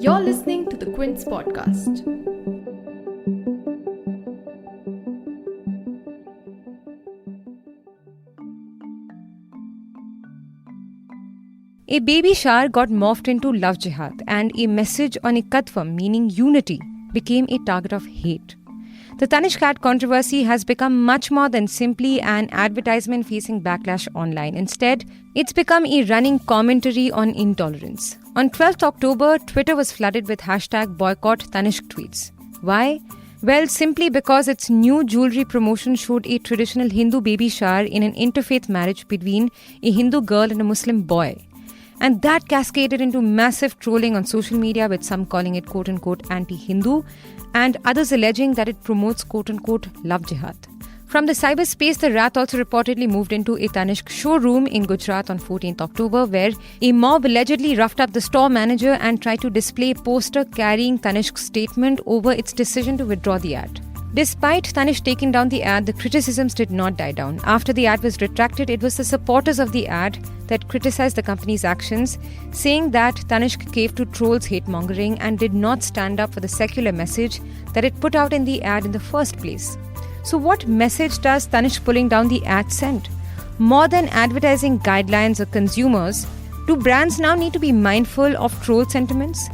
You're listening to the Quint's podcast. A baby shower got morphed into love jihad, and a message on Ekatvam, meaning unity, became a target of hate. The Tanishq controversy has become much more than simply an advertisement facing backlash online. Instead, it's become a running commentary on intolerance. On 12th October, Twitter was flooded with hashtag boycott Tanishq tweets. Why? Well, simply because its new jewelry promotion showed a traditional Hindu baby shower in an interfaith marriage between a Hindu girl and a Muslim boy. And that cascaded into massive trolling on social media, with some calling it quote-unquote anti-Hindu and others alleging that it promotes quote-unquote love jihad. From the cyberspace, the wrath also reportedly moved into a Tanishq showroom in Gujarat on 14th October, where a mob allegedly roughed up the store manager and tried to display a poster carrying Tanishq's statement over its decision to withdraw the ad. Despite Tanishq taking down the ad, the criticisms did not die down. After the ad was retracted, it was the supporters of the ad that criticized the company's actions, saying that Tanishq caved to trolls' hate-mongering and did not stand up for the secular message that it put out in the ad in the first place. So what message does Tanishq pulling down the ad send? More than advertising guidelines or consumers, do brands now need to be mindful of troll sentiments?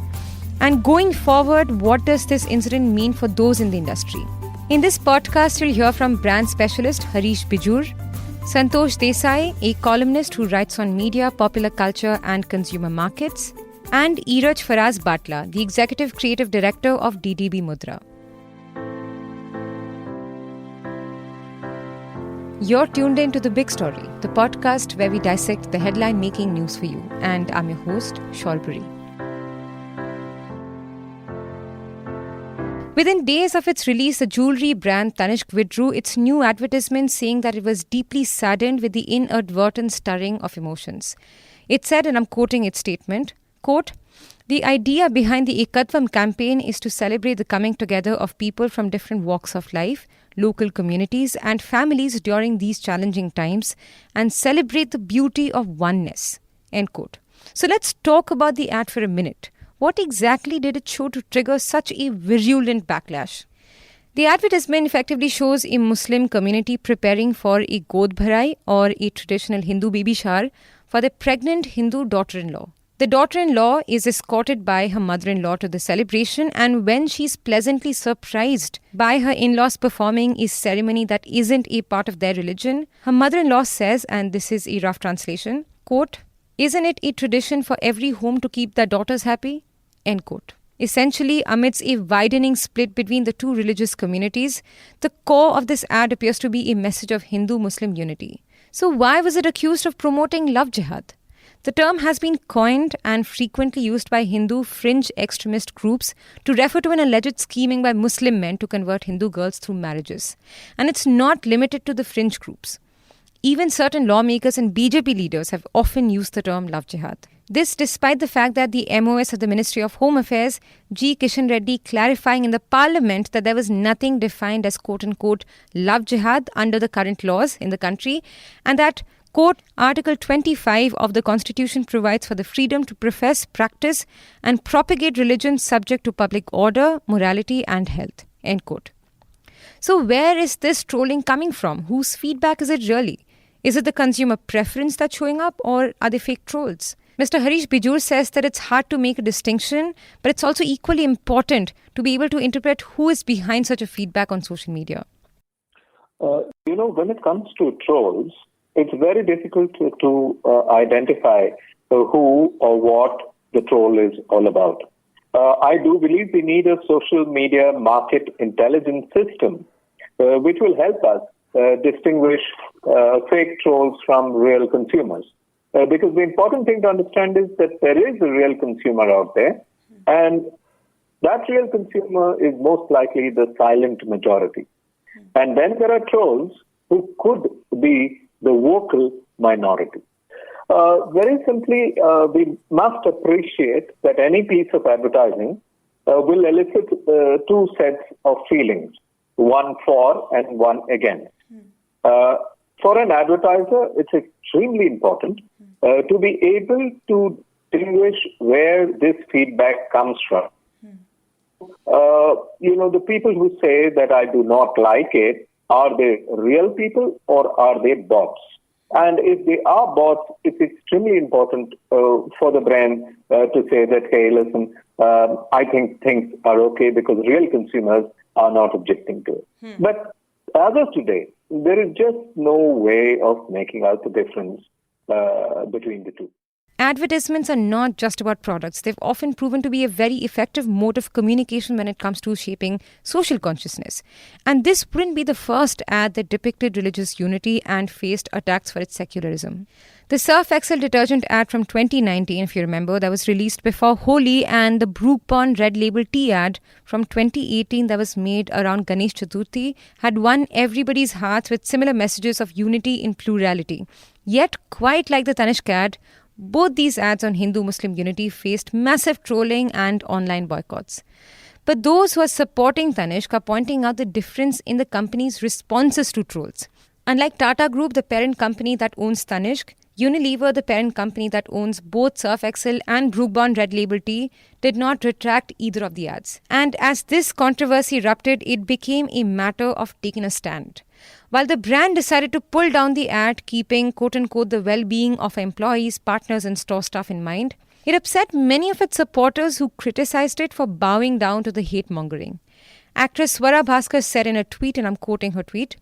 And going forward, what does this incident mean for those in the industry? In this podcast, you'll hear from brand specialist Harish Bijoor, Santosh Desai, a columnist who writes on media, popular culture and consumer markets, and Iraj Faraz Batla, the executive creative director of DDB Mudra. You're tuned in to The Big Story, the podcast where we dissect the headline-making news for you. And I'm your host, Shorbori. Within days of its release, the jewelry brand Tanishq withdrew its new advertisement, saying that it was deeply saddened with the inadvertent stirring of emotions. It said, and I'm quoting its statement, quote, "The idea behind the Ekatvam campaign is to celebrate the coming together of people from different walks of life, local communities and families during these challenging times, and celebrate the beauty of oneness." End quote. So let's talk about the ad for a minute. What exactly did it show to trigger such a virulent backlash? The advertisement effectively shows a Muslim community preparing for a God Bharai, or a traditional Hindu baby shower, for their pregnant Hindu daughter-in-law. The daughter-in-law is escorted by her mother-in-law to the celebration, and when she's pleasantly surprised by her in-laws performing a ceremony that isn't a part of their religion, her mother-in-law says, and this is a rough translation, quote, "Isn't it a tradition for every home to keep their daughters happy?" End quote. Essentially, amidst a widening split between the two religious communities, the core of this ad appears to be a message of Hindu-Muslim unity. So why was it accused of promoting love jihad? The term has been coined and frequently used by Hindu fringe extremist groups to refer to an alleged scheming by Muslim men to convert Hindu girls through marriages. And it's not limited to the fringe groups. Even certain lawmakers and BJP leaders have often used the term love jihad. This despite the fact that the MOS of the Ministry of Home Affairs, G. Kishan Reddy, clarifying in the parliament that there was nothing defined as quote-unquote love jihad under the current laws in the country, and that, quote, Article 25 of the Constitution provides for the freedom to profess, practice and propagate religion subject to public order, morality and health, end quote. So where is this trolling coming from? Whose feedback is it really? Is it the consumer preference that's showing up, or are they fake trolls? Mr. Harish Bijoor says that it's hard to make a distinction, but it's also equally important to be able to interpret who is behind such a feedback on social media. When it comes to trolls, it's very difficult to identify who or what the troll is all about. I do believe we need a social media market intelligence system which will help us distinguish fake trolls from real consumers. Because the important thing to understand is that there is a real consumer out there, and that real consumer is most likely the silent majority. And then there are trolls who could be the vocal minority. Very simply, we must appreciate that any piece of advertising will elicit two sets of feelings, one for and one against. For an advertiser, it's extremely important to be able to distinguish where this feedback comes from. The people who say that I do not like it, are they real people or are they bots? And if they are bots, it's extremely important for the brand to say that, hey, listen, I think things are okay because real consumers are not objecting to it. But as of today, there is just no way of making out the difference between the two. Advertisements are not just about products. They've often proven to be a very effective mode of communication when it comes to shaping social consciousness. And this wouldn't be the first ad that depicted religious unity and faced attacks for its secularism. The Surf Excel detergent ad from 2019, if you remember, that was released before Holi, and the Brook Bond Red Label tea ad from 2018 that was made around Ganesh Chaturthi had won everybody's hearts with similar messages of unity in plurality. Yet, quite like the Tanishq ad, both these ads on Hindu-Muslim unity faced massive trolling and online boycotts. But those who are supporting Tanishq are pointing out the difference in the company's responses to trolls. Unlike Tata Group, the parent company that owns Tanishq, Unilever, the parent company that owns both Surf Excel and Brook Bond Red Label tea, did not retract either of the ads. And as this controversy erupted, it became a matter of taking a stand. While the brand decided to pull down the ad, keeping quote-unquote the well-being of employees, partners and store staff in mind, it upset many of its supporters who criticized it for bowing down to the hate-mongering. Actress Swara Bhaskar said in a tweet, and I'm quoting her tweet,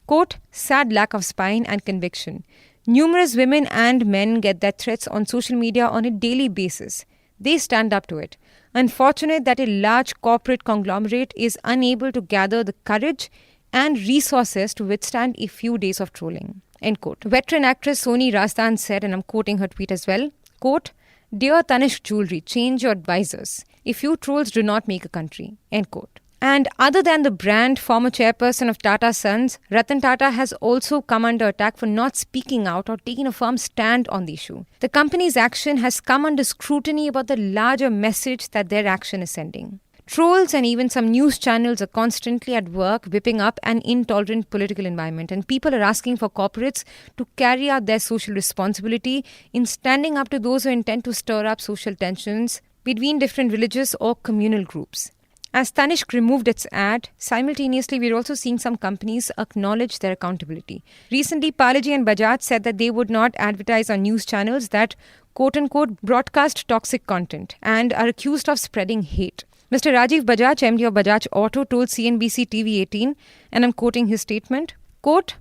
quote, "Sad lack of spine and conviction. Numerous women and men get their threats on social media on a daily basis. They stand up to it. Unfortunate that a large corporate conglomerate is unable to gather the courage and resources to withstand a few days of trolling." End quote. Veteran actress Soni Razdan said, and I'm quoting her tweet as well, quote, "Dear Tanishq Jewelry, change your advisors. A few trolls do not make a country." End quote. And other than the brand, former chairperson of Tata Sons, Ratan Tata has also come under attack for not speaking out or taking a firm stand on the issue. The company's action has come under scrutiny about the larger message that their action is sending. Trolls and even some news channels are constantly at work whipping up an intolerant political environment, and people are asking for corporates to carry out their social responsibility in standing up to those who intend to stir up social tensions between different religious or communal groups. As Tanishq removed its ad, simultaneously we're also seeing some companies acknowledge their accountability. Recently, Palaji and Bajaj said that they would not advertise on news channels that quote-unquote broadcast toxic content and are accused of spreading hate. Mr. Rajiv Bajaj, MD of Bajaj Auto, told CNBC TV 18, and I'm quoting his statement, quote,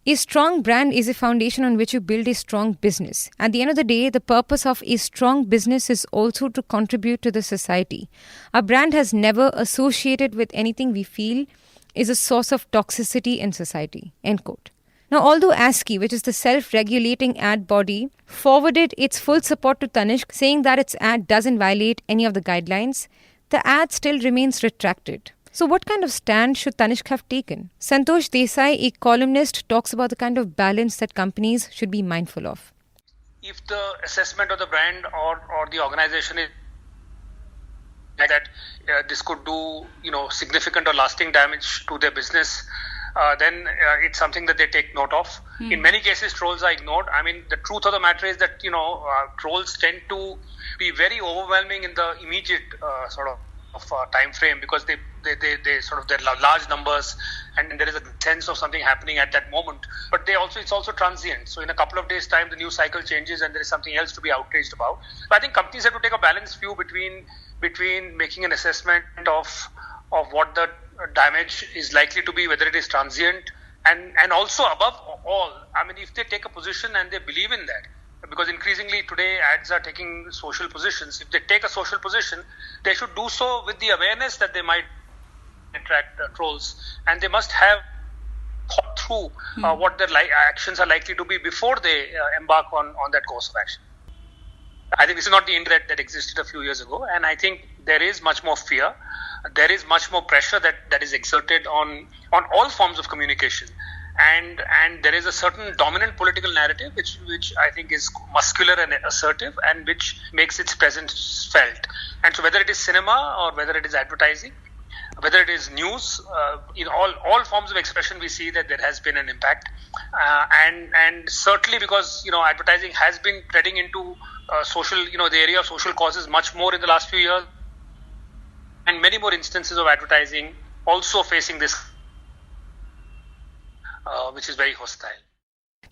"A strong brand is a foundation on which you build a strong business. At the end of the day, the purpose of a strong business is also to contribute to the society. Our brand has never associated with anything we feel is a source of toxicity in society." End quote. Now, although ASCII, which is the self-regulating ad body, forwarded its full support to Tanishq, saying that its ad doesn't violate any of the guidelines, the ad still remains retracted. So what kind of stand should Tanishq have taken? Santosh Desai, a columnist, talks about the kind of balance that companies should be mindful of. If the assessment of the brand or the organization is that this could do significant or lasting damage to their business, then it's something that they take note of. In many cases, trolls are ignored. I mean, the truth of the matter is that trolls tend to be very overwhelming in the immediate time frame, because they sort of, they're large numbers and there is a sense of something happening at that moment. But it's also transient. So in a couple of days' time, the news cycle changes and there is something else to be outraged about. So I think companies have to take a balanced view between making an assessment of what the damage is likely to be, whether it is transient, and also above all, I mean, if they take a position and they believe in that, because increasingly today ads are taking social positions. If they take a social position, they should do so with the awareness that they might attract trolls, and they must have thought through what their actions are likely to be before they embark on that course of action. I think this is not the India that existed a few years ago, and I think there is much more fear. There is much more pressure that is exerted on all forms of communication. And there is a certain dominant political narrative which I think is muscular and assertive, and which makes its presence felt. And so whether it is cinema or whether it is advertising, whether it is news, in all forms of expression, we see that there has been an impact, and certainly because advertising has been treading into social, the area of social causes much more in the last few years, and many more instances of advertising also facing this, which is very hostile.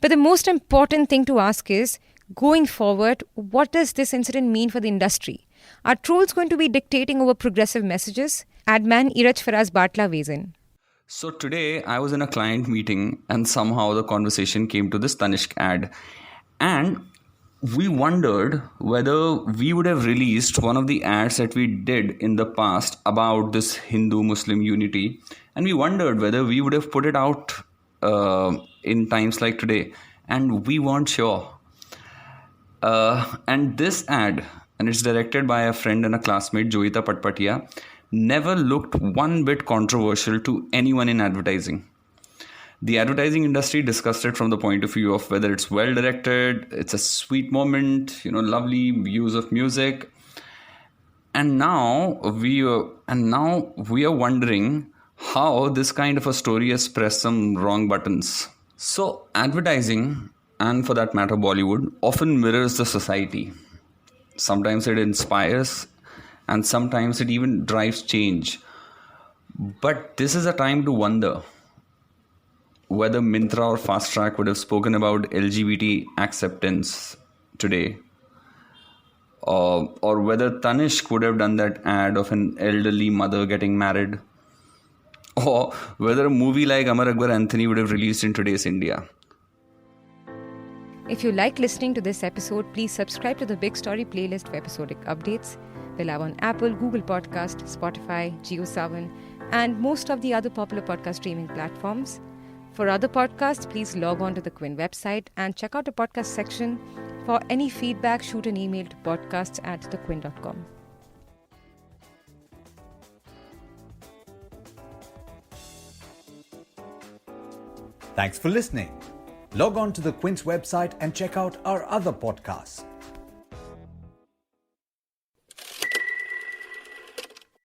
But the most important thing to ask is, going forward, what does this incident mean for the industry? Are trolls going to be dictating over progressive messages? Adman Iraj Faraz Batla weighs in. So today I was in a client meeting and somehow the conversation came to this Tanishq ad. And we wondered whether we would have released one of the ads that we did in the past about this Hindu-Muslim unity. And we wondered whether we would have put it out in times like today. And we weren't sure. And this ad, and it's directed by a friend and a classmate, Joita Patpatia, never looked one bit controversial to anyone in advertising. The advertising industry discussed it from the point of view of whether it's well directed, it's a sweet moment, lovely use of music. And now we are wondering how this kind of a story has pressed some wrong buttons. So advertising, and for that matter Bollywood, often mirrors the society. Sometimes it inspires, and sometimes it even drives change. But this is a time to wonder whether Myntra or Fast Track would have spoken about LGBT acceptance today, or whether Tanishq would have done that ad of an elderly mother getting married, or whether a movie like Amar Akbar Anthony would have released in today's India. If you like listening to this episode, please subscribe to the Big Story playlist for episodic updates. We're live on Apple, Google Podcast, Spotify, JioSaavn, and most of the other popular podcast streaming platforms. For other podcasts, please log on to the Quint website and check out the podcast section. For any feedback, shoot an email to podcast@thequint.com. Thanks for listening. Log on to the Quint's website and check out our other podcasts.